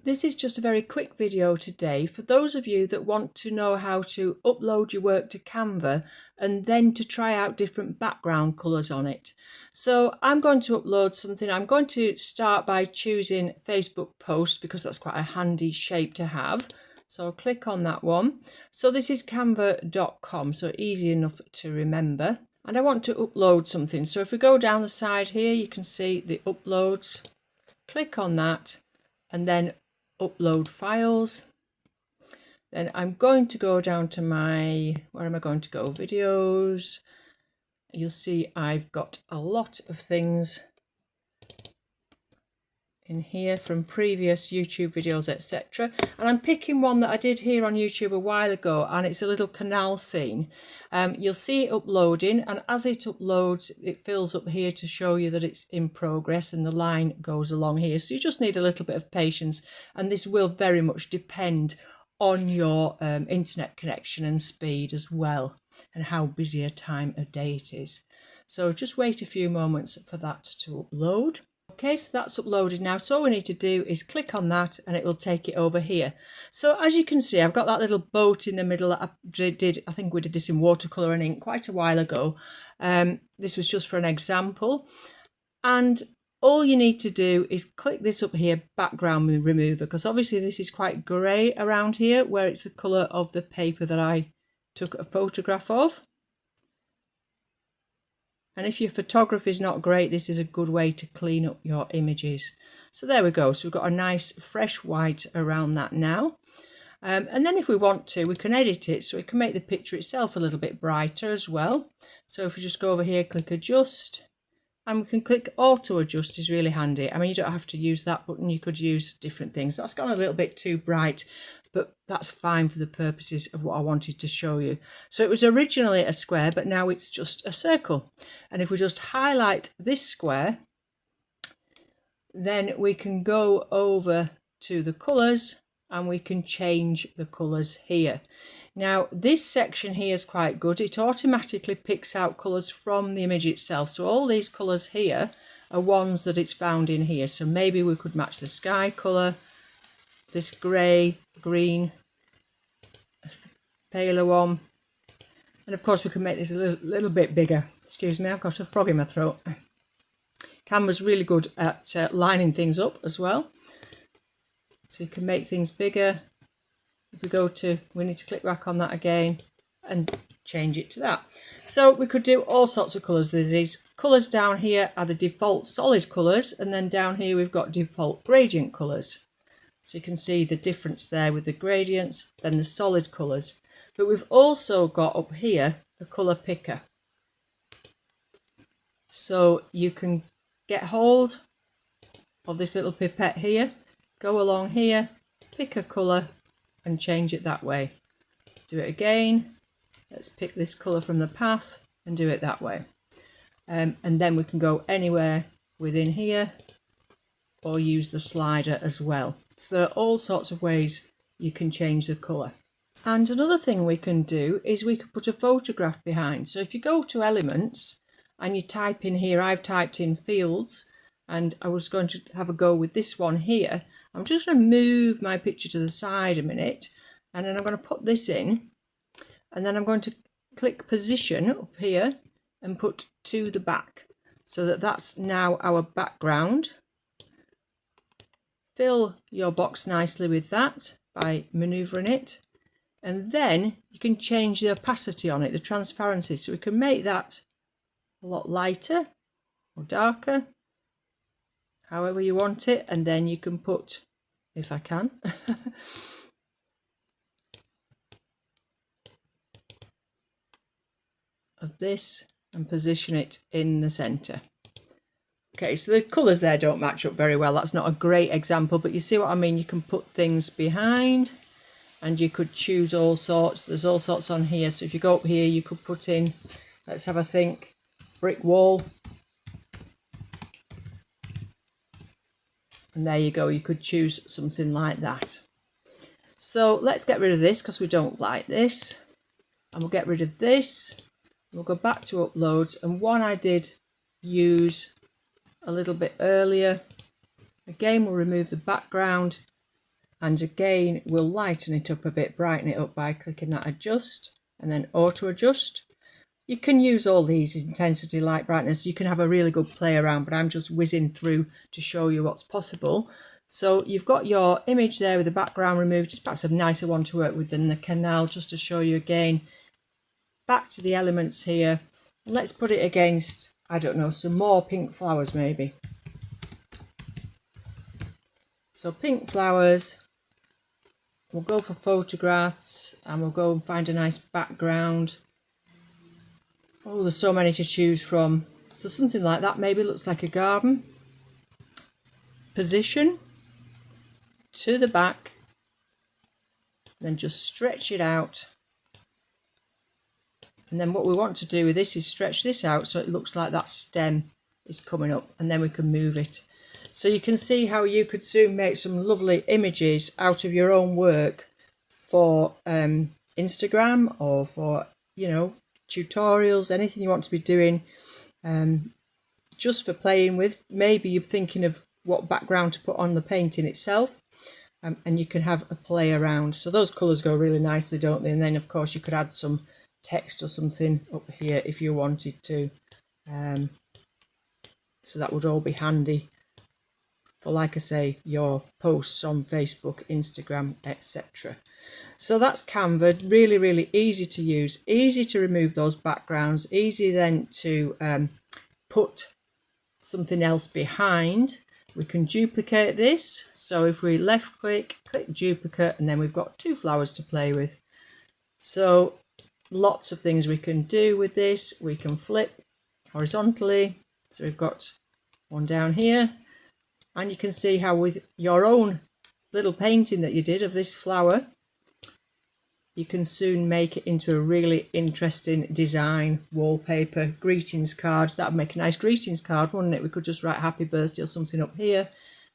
This is just a very quick video today for those of you that want to know how to upload your work to Canva and then to try out different background colours on it. So I'm going to upload something. I'm going to start by choosing Facebook post because that's quite a handy shape to have. So I'll click on that one. So this is canva.com, so easy enough to remember. And I want to upload something. So if we go down the side here, you can see the uploads. Click on that and then upload files. Then I'm going to go down to my, where am I going to go? Videos. You'll see I've got a lot of things in here from previous YouTube videos, etc. And I'm picking one that I did here on YouTube a while ago, and it's a little canal scene. You'll see it uploading, and as it uploads, it fills up here to show you that it's in progress, and the line goes along here. So you just need a little bit of patience, and this will very much depend on your internet connection and speed as well, and how busy a time of day it is. So just wait a few moments for that to upload. Okay, so that's uploaded now. So all we need to do is click on that and it will take it over here. So as you can see, I've got that little boat in the middle that I think we did this in watercolour and ink quite a while ago. This was just for an example. And all you need to do is click this up here, background remover, because obviously this is quite grey around here where it's the colour of the paper that I took a photograph of. And if your photography is not great, this is a good way to clean up your images. So there we go. So we've got a nice fresh white around that now. And then if we want to, we can edit it. So we can make the picture itself a little bit brighter as well. So if we just go over here, click adjust, and we can click auto adjust is really handy. I mean, you don't have to use that button. You could use different things. That's gone a little bit too bright, but that's fine for the purposes of what I wanted to show you. So it was originally a square, but now it's just a circle. And if we just highlight this square, then we can go over to the colours and we can change the colours here. Now this section here is quite good. It automatically picks out colours from the image itself. So all these colours here are ones that it's found in here. So maybe we could match the sky colour, this grey, green, a paler one. And of course we can make this a little bit bigger. Excuse me, I've got a frog in my throat. Canva's really good at lining things up as well. So you can make things bigger. If we go to, we need to click back on that again and change it to that. So we could do all sorts of colours. There's these colours down here are the default solid colours, and then down here we've got default gradient colours. So you can see the difference there with the gradients, then the solid colours. But we've also got up here a colour picker. So you can get hold of this little pipette here, go along here, pick a colour and change it that way. Do it again. Let's pick this colour from the path and do it that way. And then we can go anywhere within here or use the slider as well. So there are all sorts of ways you can change the colour. And another thing we can do is we could put a photograph behind. So if you go to elements and you type in here, I've typed in fields, and I was going to have a go with this one here. I'm just going to move my picture to the side a minute, and then I'm going to put this in, and then I'm going to click position up here and put to the back, so that that's now our background. Fill your box nicely with that by manoeuvring it, and then you can change the opacity on it, the transparency, so we can make that a lot lighter or darker, however you want it. And then you can put, if I can, of this and position it in the centre. Okay, so the colours there don't match up very well. That's not a great example, but you see what I mean. You can put things behind and you could choose all sorts. There's all sorts on here. So if you go up here, you could put in, let's have a think, brick wall. And there you go, you could choose something like that. So let's get rid of this because we don't like this. And we'll get rid of this. We'll go back to uploads. And one I did use a little bit earlier. Again, we'll remove the background And again, we'll lighten it up a bit, brighten it up by clicking that adjust and then auto adjust. You can use all these intensity, light, brightness. You can have a really good play around, but I'm just whizzing through to show you what's possible. So you've got your image there with the background removed. It's perhaps a nicer one to work with than the canal, just to show you again. Back to the elements here. Let's put it against, I don't know, some more pink flowers maybe. So pink flowers. We'll go for photographs and we'll go and find a nice background. Oh, there's so many to choose from. So something like that maybe looks like a garden. Position to the back, then just stretch it out. And then what we want to do with this is stretch this out so it looks like that stem is coming up, and then we can move it. So you can see how you could soon make some lovely images out of your own work for Instagram, or for, you know, tutorials, anything you want to be doing, just for playing with. Maybe you're thinking of what background to put on the painting itself, and you can have a play around. So those colours go really nicely, don't they? And then of course you could add some text or something up here if you wanted to, so that would all be handy for, like I say, your posts on Facebook, Instagram, etc. So that's Canva. Really, really easy to use, easy to remove those backgrounds, easy then to put something else behind. We can duplicate this. So if we left click, click duplicate, and then we've got two flowers to play with. So lots of things we can do with this. We can flip horizontally. So we've got one down here, and you can see how with your own little painting that you did of this flower, you can soon make it into a really interesting design wallpaper greetings card. That would make a nice greetings card, wouldn't it? We could just write happy birthday or something up here,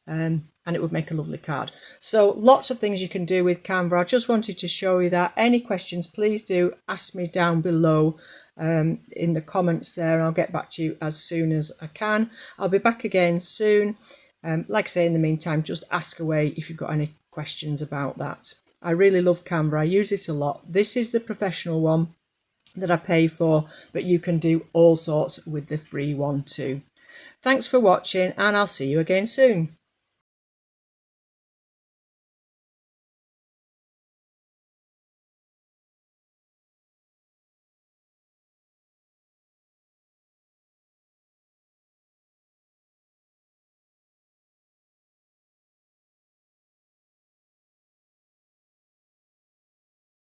and it would make a lovely card. So lots of things you can do with Canva. I just wanted to show you that. Any questions, please do ask me down below in the comments there, and I'll get back to you as soon as I can. I'll be back again soon. Like I say, in the meantime, just ask away if you've got any questions about that. I really love Canva. I use it a lot. This is the professional one that I pay for, but you can do all sorts with the free one too. Thanks for watching, and I'll see you again soon.